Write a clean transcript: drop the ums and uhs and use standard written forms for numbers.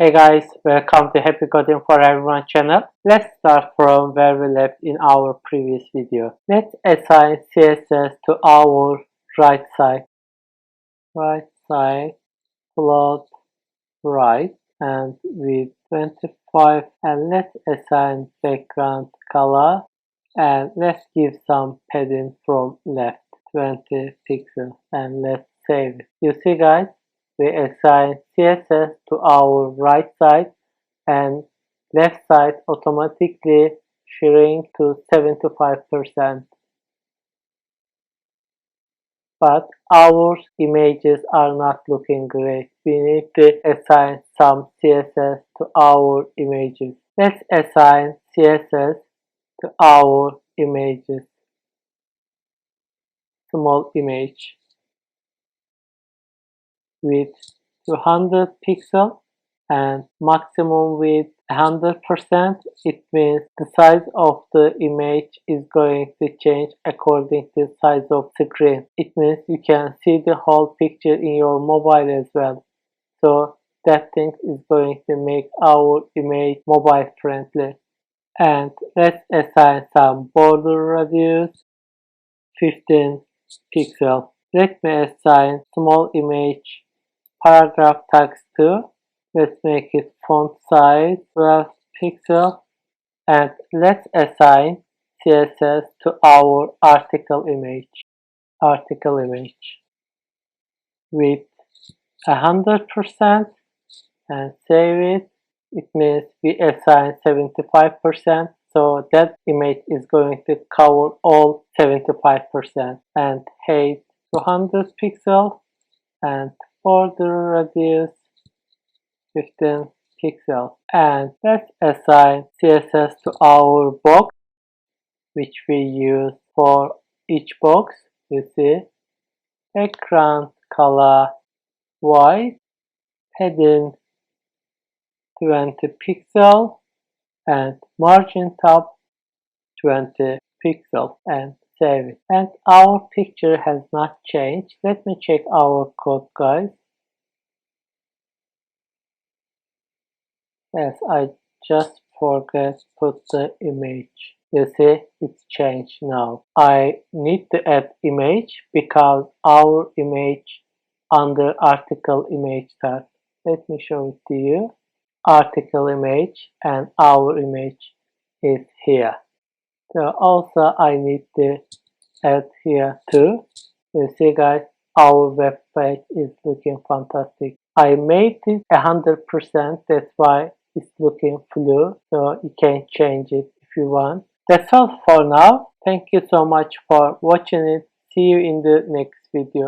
Hey guys, welcome to Happy Coding for Everyone channel. Let's start from where we left in our previous video. Let's assign CSS to our right side. Right side, float right, and with 25, and let's assign background color, and let's give some padding from left, 20 pixels, and let's save it. You see guys, we assign CSS to our right side and left side automatically shrink to 75%. But our images are not looking great. We need to assign some CSS to our images. Let's assign CSS to our images. Small image with 200 pixels and maximum with 100%. It means the size of the image is going to change according to the size of the screen. It means you can see the whole picture in your mobile as well. So that thing is going to make our image mobile friendly. And let's assign some border radius, 15 pixels. Let me assign small image paragraph text too. Let's make it font size 12 pixels, and let's assign CSS to our article image. Article image with 100% and save it. It means we assign 75%, so that image is going to cover all 75%, and height 200 pixels and border radius 15 pixels. And let's assign CSS to our box, which we use for each box. You see, background color white, padding 20 pixels, and margin top 20 pixels, and save it. And our picture has not changed. Let me check our code, guys. Yes, I just forgot to put the image. You see, it's changed now. I need to add image because our image under article image tag. Let me show it to you. Article image and our image is here. So also I need to add here too. You see guys, our web page is looking fantastic. I made it 100%, that's why it's looking blue, so you can change it if you want. That's all for now. Thank you so much for watching it. See you in the next video.